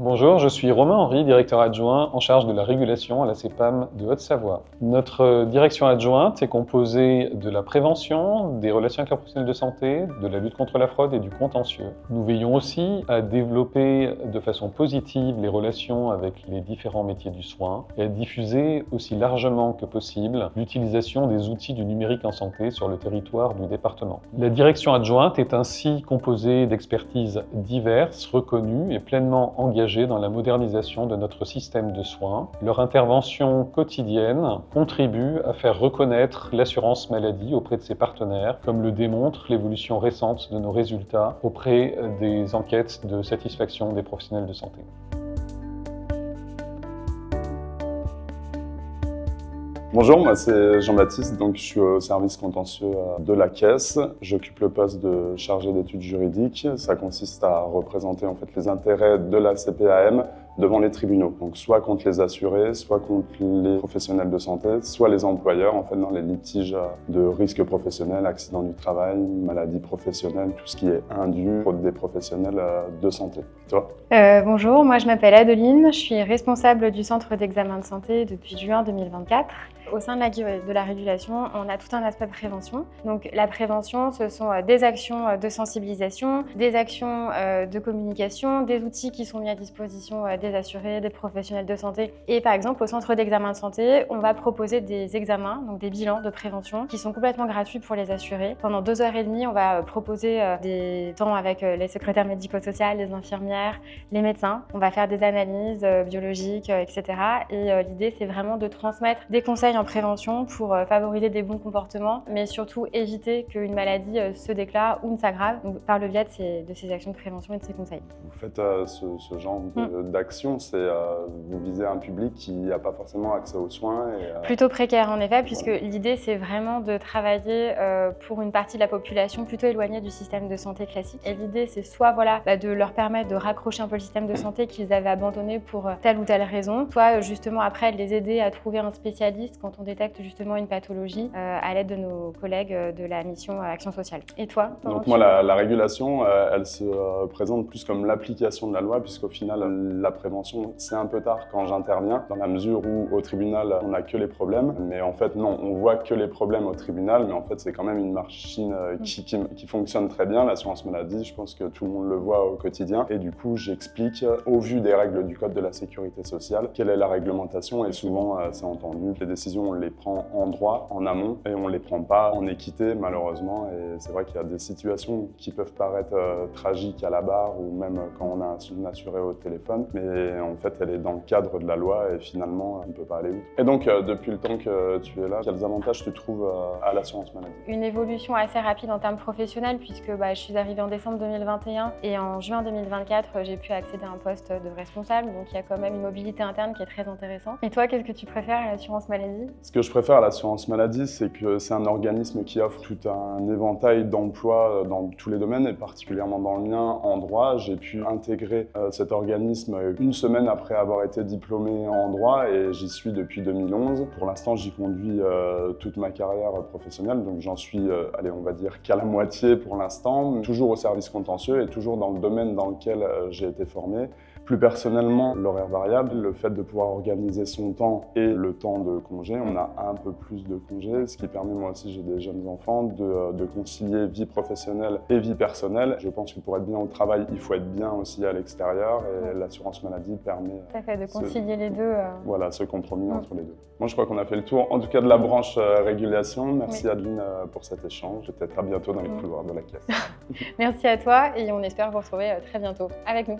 Bonjour, je suis Romain Henry, directeur adjoint en charge de la régulation à la CPAM de Haute-Savoie. Notre direction adjointe est composée de la prévention, des relations avec les professionnels de santé, de la lutte contre la fraude et du contentieux. Nous veillons aussi à développer de façon positive les relations avec les différents métiers du soin et à diffuser aussi largement que possible l'utilisation des outils du numérique en santé sur le territoire du département. La direction adjointe est ainsi composée d'expertises diverses, reconnues et pleinement engagées dans la modernisation de notre système de soins. Leur intervention quotidienne contribue à faire reconnaître l'assurance maladie auprès de ses partenaires, comme le démontre l'évolution récente de nos résultats auprès des enquêtes de satisfaction des professionnels de santé. Bonjour, moi c'est Jean-Baptiste, donc je suis au service contentieux de la Caisse. J'occupe le poste de chargé d'études juridiques. Ça consiste à représenter en fait les intérêts de la CPAM devant les tribunaux. Donc soit contre les assurés, soit contre les professionnels de santé, soit les employeurs en fait dans les litiges de risques professionnels, accidents du travail, maladies professionnelles, tout ce qui est indu des professionnels de santé. Toi ? Bonjour, moi je m'appelle Adeline, je suis responsable du centre d'examen de santé depuis juin 2024. Au sein de la régulation, on a tout un aspect prévention. Donc la prévention, ce sont des actions de sensibilisation, des actions de communication, des outils qui sont mis à disposition des assurés, des professionnels de santé. Et par exemple, au centre d'examen de santé, on va proposer des examens, donc des bilans de prévention, qui sont complètement gratuits pour les assurés. Pendant 2h30, on va proposer des temps avec les secrétaires médico-sociales, les infirmières, les médecins. On va faire des analyses biologiques, etc. Et l'idée, c'est vraiment de transmettre des conseils en prévention pour favoriser des bons comportements, mais surtout éviter qu'une maladie se déclare ou ne s'aggrave par le biais de ces actions de prévention et de ces conseils. Vous faites ce genre d'action, vous visez un public qui n'a pas forcément accès aux soins. Plutôt précaire en effet, puisque l'idée c'est vraiment de travailler pour une partie de la population plutôt éloignée du système de santé classique. Et l'idée c'est soit de leur permettre de raccrocher un peu le système de santé qu'ils avaient abandonné pour telle ou telle raison, soit justement après de les aider à trouver un spécialiste quand on détecte justement une pathologie à l'aide de nos collègues de la mission Action sociale. Et toi ? Donc moi, la régulation, elle se présente plus comme l'application de la loi, puisqu'au final, la prévention, c'est un peu tard quand j'interviens, dans la mesure où au tribunal, on n'a que les problèmes. Mais en fait, non, on voit que les problèmes au tribunal, mais en fait, c'est quand même une machine qui fonctionne très bien. L'assurance maladie, je pense que tout le monde le voit au quotidien. Et du coup, j'explique, au vu des règles du Code de la sécurité sociale, quelle est la réglementation. Et souvent, c'est entendu, les décisions, on les prend en droit, en amont, et on les prend pas en équité, malheureusement. Et c'est vrai qu'il y a des situations qui peuvent paraître tragiques à la barre, ou même quand on a une assurée au téléphone, mais en fait, elle est dans le cadre de la loi, et finalement, on ne peut pas aller outre. Et donc, depuis le temps que tu es là, quels avantages tu trouves à l'assurance maladie ? Une évolution assez rapide en termes professionnels, puisque je suis arrivée en décembre 2021, et en juin 2024, j'ai pu accéder à un poste de responsable, donc il y a quand même une mobilité interne qui est très intéressante. Et toi, qu'est-ce que tu préfères à l'assurance maladie ? Ce que je préfère à l'assurance maladie, c'est que c'est un organisme qui offre tout un éventail d'emplois dans tous les domaines, et particulièrement dans le mien, en droit. J'ai pu intégrer cet organisme une semaine après avoir été diplômé en droit, et j'y suis depuis 2011. Pour l'instant, j'y conduis toute ma carrière professionnelle, donc j'en suis, on va dire qu'à la moitié pour l'instant, toujours au service contentieux et toujours dans le domaine dans lequel j'ai été formé. Plus personnellement, l'horaire variable, le fait de pouvoir organiser son temps et le temps de congé, on a un peu plus de congés, ce qui permet, moi aussi j'ai des jeunes enfants, de concilier vie professionnelle et vie personnelle. Je pense que pour être bien au travail, il faut être bien aussi à l'extérieur, et l'assurance maladie permet de concilier les deux. Voilà, ce compromis entre les deux. Moi je crois qu'on a fait le tour, en tout cas de la branche régulation. Merci Adeline pour cet échange, et peut-être à bientôt dans les couloirs de la Caisse. Merci à toi, et on espère vous retrouver très bientôt avec nous.